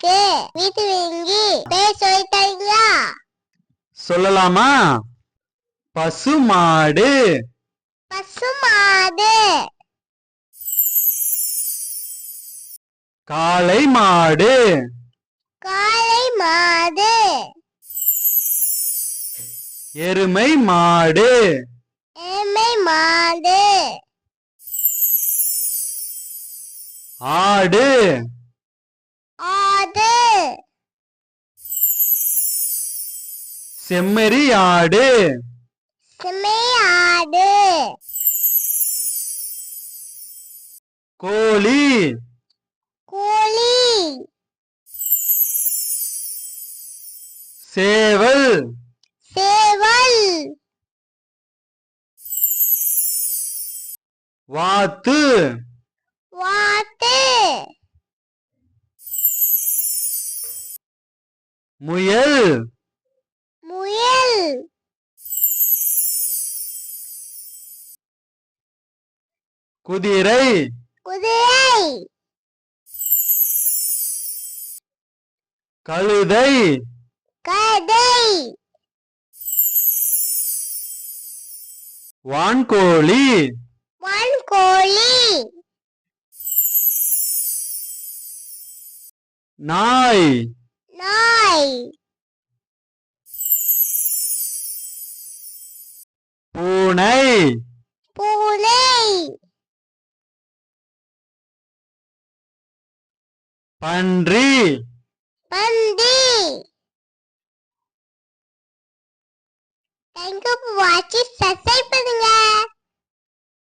இருக்கு. வீட்டு வீங்கி பேர் சொல்லிட்டீங்களா? சொல்லலாமா? பசுமாடு. பசுமாடு. காளை மாடு. காளை மாடு. எருமை மாடு. எருமை மாடு. ஆடு. ஆடு. செம்மறி ஆடு. செம்மையாடு. கோழி. கோழி. சேவல். சேவல். வாத்து. வாத்து. முயல். முயல். குதிரை. குதிரை. கழுதை. கழுதை. வான்கோழி. வான்கோழி. நாய். நாய். பூனை. பூனை. பன்றி. பன்றி. Thank you for watching. Subscribe பண்ணுங்க.